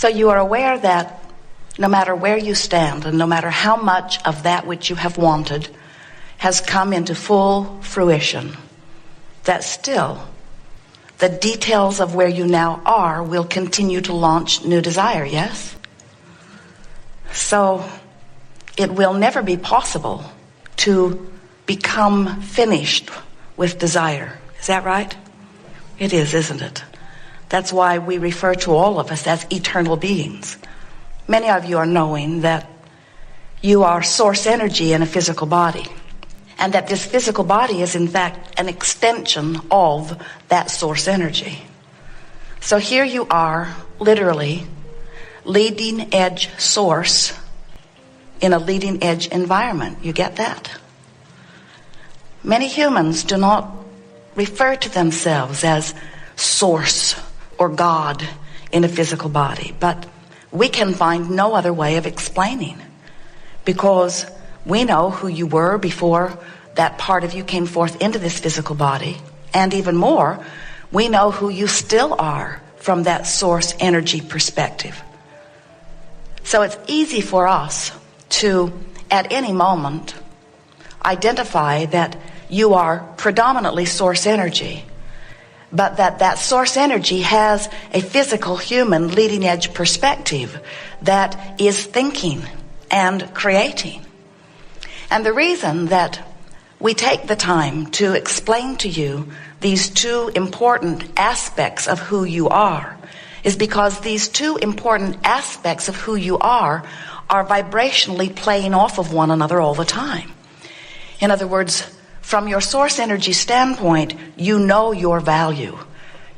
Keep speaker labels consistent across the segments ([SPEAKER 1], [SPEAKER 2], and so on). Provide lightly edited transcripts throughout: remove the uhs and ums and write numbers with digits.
[SPEAKER 1] So you are aware that no matter where you stand and no matter how much of that which you have wanted has come into full fruition, that still the details of where you now are will continue to launch new desire, yes? So it will never be possible to become finished with desire. Is that right? It is, isn't it? That's why we refer to all of us as eternal beings. Many of you are knowing that you are source energy in a physical body, and that this physical body is in fact an extension of that source energy. So here you are, literally, leading edge source in a leading edge environment. You get that? Many humans do not refer to themselves as source or God in a physical body, but we can find no other way of explaining, because we know who you were before that part of you came forth into this physical body, and even more, we know who you still are from that source energy perspective. So it's easy for us to, at any moment, identify that you are predominantly source energy, but that source energy has a physical, human, leading edge perspective that is thinking and creating. And the reason that we take the time to explain to you these two important aspects of who you are is because these two important aspects of who you are vibrationally playing off of one another all the time. In other words, from your source energy standpoint, you know your value.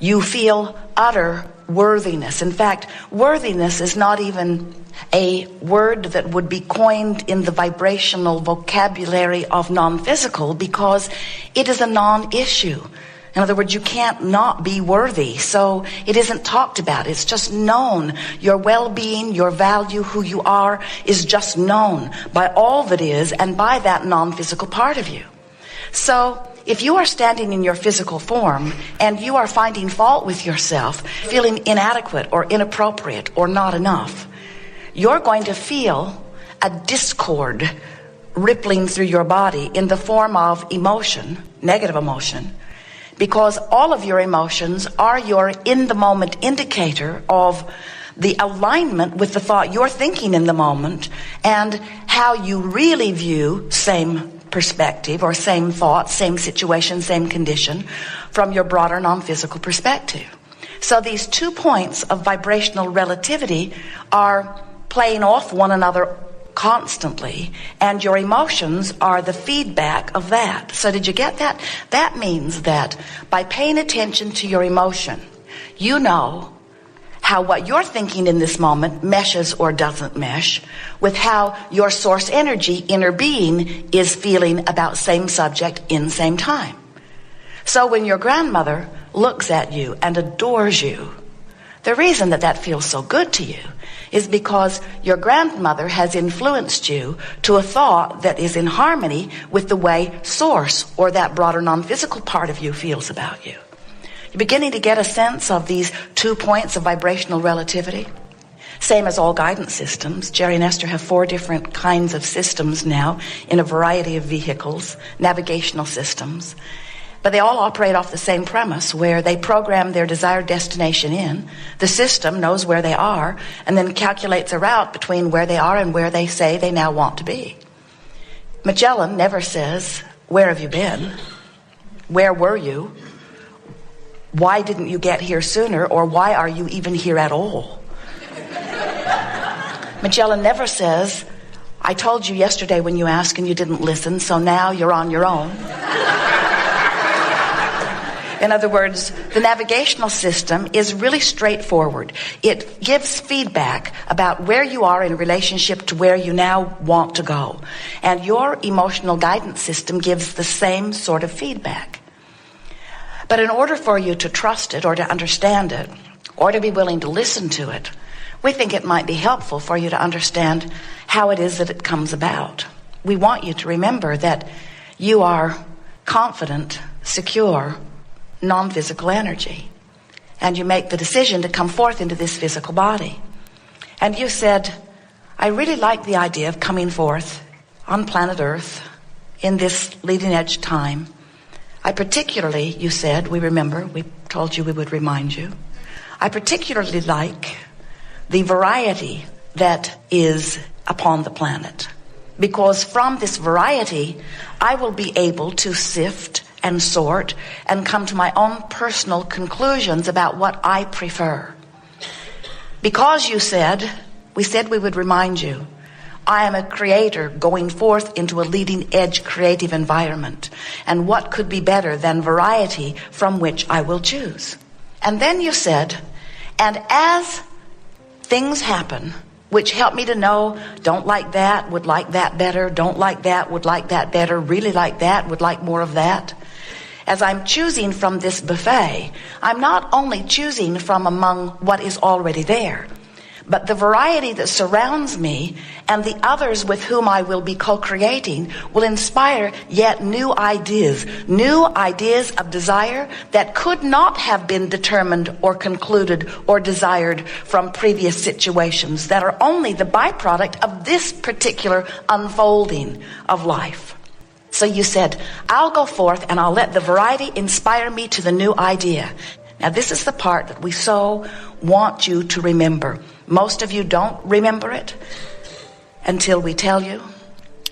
[SPEAKER 1] You feel utter worthiness. In fact, worthiness is not even a word that would be coined in the vibrational vocabulary of non-physical, because it is a non-issue. In other words, you can't not be worthy, so it isn't talked about. It's just known. Your well-being, your value, who you are, is just known by all that is and by that non-physical part of you. So if you are standing in your physical form and you are finding fault with yourself, feeling inadequate or inappropriate or not enough, you're going to feel a discord rippling through your body in the form of emotion, negative emotion, because all of your emotions are your in-the-moment indicator of the alignment with the thought you're thinking in the moment and how you really view same perspective or same thought, same situation, same condition from your broader non-physical perspective. So these 2 points of vibrational relativity are playing off one another constantly, and your emotions are the feedback of that. So did you get that? That means that by paying attention to your emotion, you know how what you're thinking in this moment meshes or doesn't mesh with how your source energy, inner being, is feeling about same subject in same time. So when your grandmother looks at you and adores you, the reason that feels so good to you is because your grandmother has influenced you to a thought that is in harmony with the way source, or that broader non-physical part of you, feels about you. You're beginning to get a sense of these 2 points of vibrational relativity. Same as all guidance systems. Jerry and Esther have 4 different kinds of systems now in a variety of vehicles, navigational systems. But they all operate off the same premise, where they program their desired destination in. The system knows where they are and then calculates a route between where they are and where they say they now want to be. Magellan never says, "Where have you been? Where were you? Why didn't you get here sooner?" or "Why are you even here at all?" Magellan never says, "I told you yesterday when you asked and you didn't listen, so now you're on your own." In other words, the navigational system is really straightforward. It gives feedback about where you are in relationship to where you now want to go. And your emotional guidance system gives the same sort of feedback. But in order for you to trust it or to understand it or to be willing to listen to it, we think it might be helpful for you to understand how it is that it comes about. We want you to remember that you are confident, secure, non-physical energy, and you make the decision to come forth into this physical body. And you said, I really like the idea of coming forth on planet Earth in this leading edge time. I particularly, you said, we told you we would remind you, I particularly like the variety that is upon the planet. Because from this variety, I will be able to sift and sort and come to my own personal conclusions about what I prefer. Because you said, we said we would remind you, I am a creator going forth into a leading edge creative environment. And what could be better than variety from which I will choose? And then you said, and as things happen, which help me to know, don't like that, would like that better, don't like that, would like that better, really like that, would like more of that. As I'm choosing from this buffet, I'm not only choosing from among what is already there, but the variety that surrounds me and the others with whom I will be co-creating will inspire yet new ideas of desire that could not have been determined or concluded or desired from previous situations that are only the byproduct of this particular unfolding of life. So you said, I'll go forth and I'll let the variety inspire me to the new idea. Now this is the part that we so want you to remember. Most of you don't remember it until we tell you.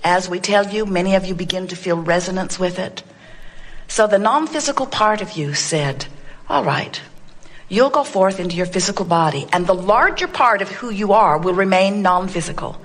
[SPEAKER 1] As we tell you, many of you begin to feel resonance with it. So the non-physical part of you said, all right, you'll go forth into your physical body, and the larger part of who you are will remain non-physical.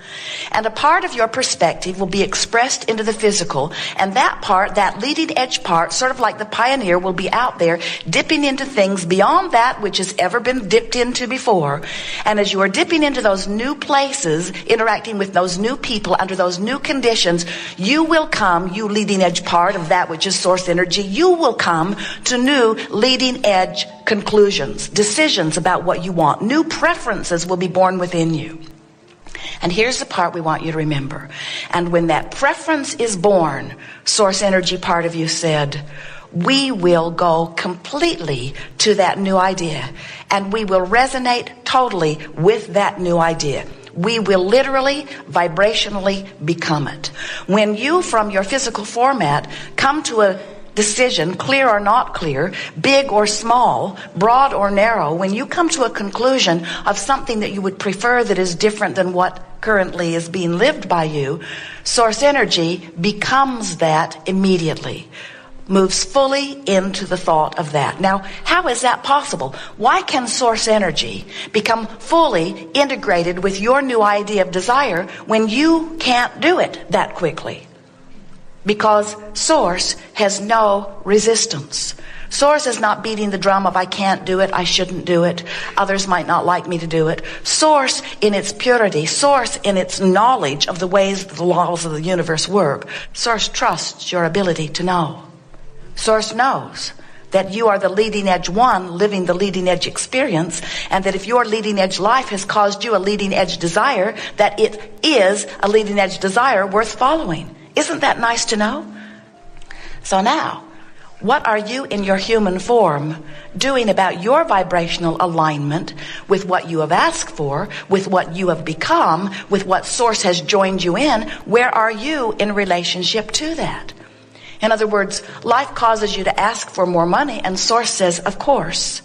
[SPEAKER 1] And a part of your perspective will be expressed into the physical, and that part, that leading edge part, sort of like the pioneer, will be out there dipping into things beyond that which has ever been dipped into before. And as you are dipping into those new places, interacting with those new people under those new conditions, you will come, you leading edge part of that which is source energy, you will come to new leading edge conclusions, decisions about what you want. New preferences will be born within you. And here's the part we want you to remember. And when that preference is born, source energy part of you said, we will go completely to that new idea, and we will resonate totally with that new idea. We will literally, vibrationally become it. When you, from your physical format, come to a decision, clear or not clear, big or small, broad or narrow, when you come to a conclusion of something that you would prefer that is different than what currently is being lived by you, source energy becomes that immediately, moves fully into the thought of that. Now, how is that possible? Why can source energy become fully integrated with your new idea of desire when you can't do it that quickly? Because source has no resistance. Source is not beating the drum of I can't do it, I shouldn't do it, others might not like me to do it. Source in its purity, source in its knowledge of the ways the laws of the universe work. Source trusts your ability to know. Source knows that you are the leading edge one living the leading edge experience, and that if your leading edge life has caused you a leading edge desire, that it is a leading edge desire worth following. Isn't that nice to know? So now, what are you in your human form doing about your vibrational alignment with what you have asked for, with what you have become, with what source has joined you in? Where are you in relationship to that? In other words, life causes you to ask for more money, and source says, of course.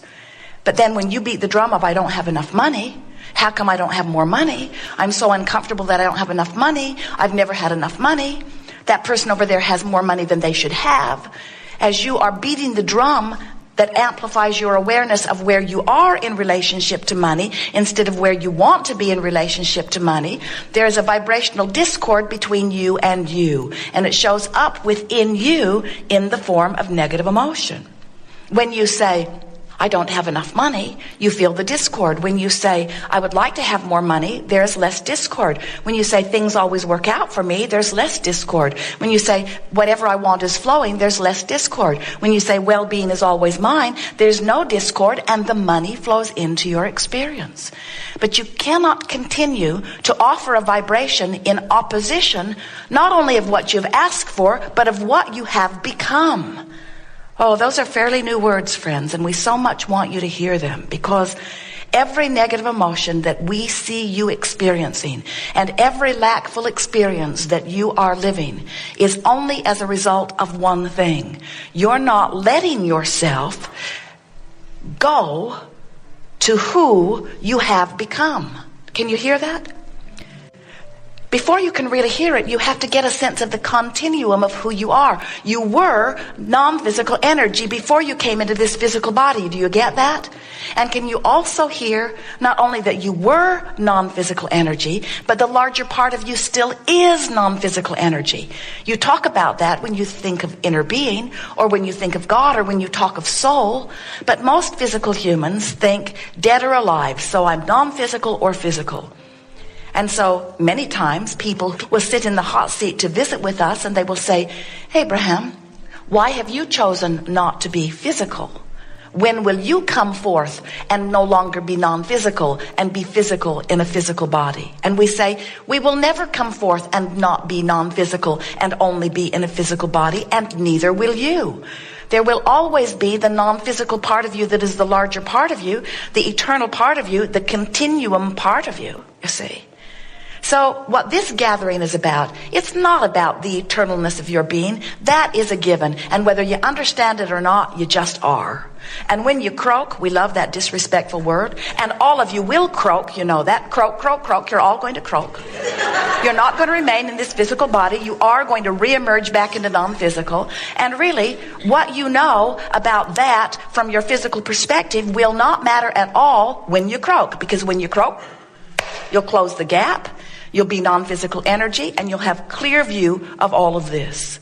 [SPEAKER 1] But then when you beat the drum of I don't have enough money, how come I don't have more money? I'm so uncomfortable that I don't have enough money. I've never had enough money. That person over there has more money than they should have. As you are beating the drum that amplifies your awareness of where you are in relationship to money instead of where you want to be in relationship to money, there is a vibrational discord between you, and it shows up within you in the form of negative emotion. When you say, I don't have enough money, you feel the discord. When you say, I would like to have more money, there's less discord. When you say, things always work out for me, there's less discord. When you say, whatever I want is flowing, there's less discord. When you say, well-being is always mine, there's no discord, and the money flows into your experience. But you cannot continue to offer a vibration in opposition, not only of what you've asked for, but of what you have become. Oh, those are fairly new words, friends, and we so much want you to hear them, because every negative emotion that we see you experiencing and every lackful experience that you are living is only as a result of one thing. You're not letting yourself go to who you have become. Can you hear that? Before you can really hear it, you have to get a sense of the continuum of who you are. You were non-physical energy before you came into this physical body. Do you get that? And can you also hear not only that you were non-physical energy, but the larger part of you still is non-physical energy? You talk about that when you think of inner being, or when you think of God, or when you talk of soul. But most physical humans think dead or alive. So I'm non-physical or physical. And so many times people will sit in the hot seat to visit with us and they will say, Abraham, why have you chosen not to be physical? When will you come forth and no longer be non-physical and be physical in a physical body? And we say, we will never come forth and not be non-physical and only be in a physical body, and neither will you. There will always be the non-physical part of you that is the larger part of you, the eternal part of you, the continuum part of you, you see. So what this gathering is about, it's not about the eternalness of your being. That is a given. And whether you understand it or not, you just are. And when you croak, we love that disrespectful word. And all of you will croak, you know that. Croak, croak, croak. You're all going to croak. You're not going to remain in this physical body. You are going to reemerge back into non-physical. And really, what you know about that from your physical perspective will not matter at all when you croak. Because when you croak, you'll close the gap. You'll be non-physical energy, and you'll have clear view of all of this.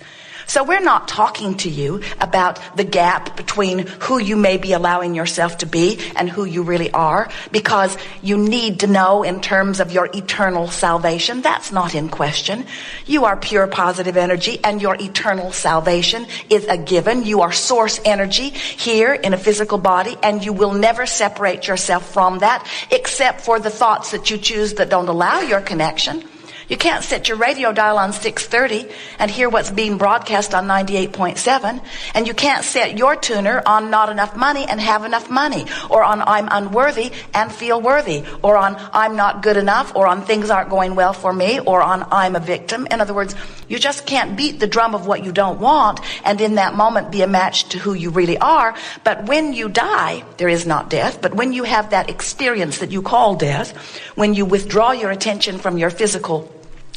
[SPEAKER 1] So we're not talking to you about the gap between who you may be allowing yourself to be and who you really are, because you need to know in terms of your eternal salvation. That's not in question. You are pure positive energy, and your eternal salvation is a given. You are source energy here in a physical body, and you will never separate yourself from that, except for the thoughts that you choose that don't allow your connection. You can't set your radio dial on 630 and hear what's being broadcast on 98.7. And you can't set your tuner on not enough money and have enough money. Or on I'm unworthy and feel worthy. Or on I'm not good enough. Or on things aren't going well for me. Or on I'm a victim. In other words, you just can't beat the drum of what you don't want and in that moment be a match to who you really are. But when you die, there is not death. But when you have that experience that you call death, when you withdraw your attention from your physical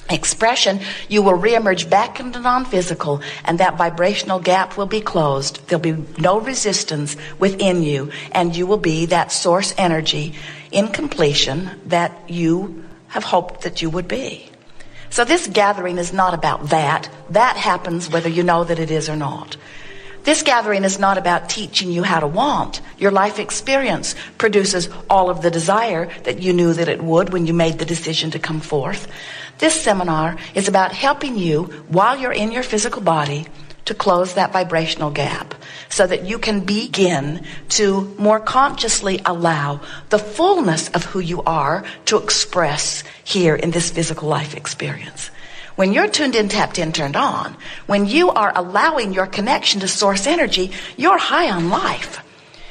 [SPEAKER 1] expression, you will reemerge back into non-physical, and that vibrational gap will be closed. There'll be no resistance within you, and you will be that source energy in completion that you have hoped that you would be. So this gathering is not about that. That happens whether you know that it is or not. This gathering is not about teaching you how to want. Your life experience produces all of the desire that you knew that it would when you made the decision to come forth. This seminar is about helping you, while you're in your physical body, to close that vibrational gap so that you can begin to more consciously allow the fullness of who you are to express here in this physical life experience. When you're tuned in, tapped in, turned on, when you are allowing your connection to source energy, you're high on life.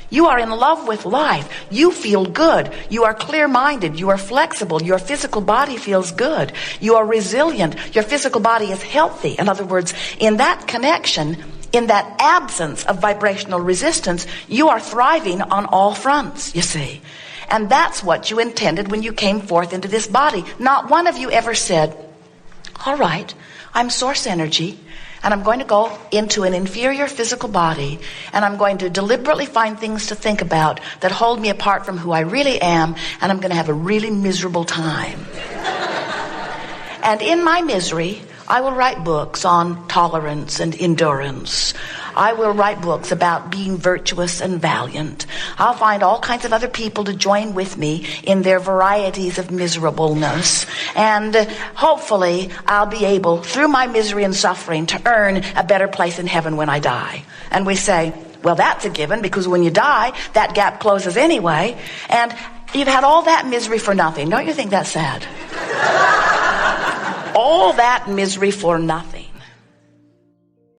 [SPEAKER 1] You are in love with life. You feel good. You are clear-minded. You are flexible. Your physical body feels good. You are resilient. Your physical body is healthy. In other words, in that connection, in that absence of vibrational resistance, you are thriving on all fronts, you see. And that's what you intended when you came forth into this body. Not one of you ever said, all right, I'm source energy, and I'm going to go into an inferior physical body, and I'm going to deliberately find things to think about that hold me apart from who I really am, and I'm going to have a really miserable time. And in my misery, I will write books on tolerance and endurance. I will write books about being virtuous and valiant. I'll find all kinds of other people to join with me in their varieties of miserableness. And hopefully I'll be able, through my misery and suffering, to earn a better place in heaven when I die. And we say, well, that's a given, because when you die, that gap closes anyway. And you've had all that misery for nothing. Don't you think that's sad? All that misery for nothing.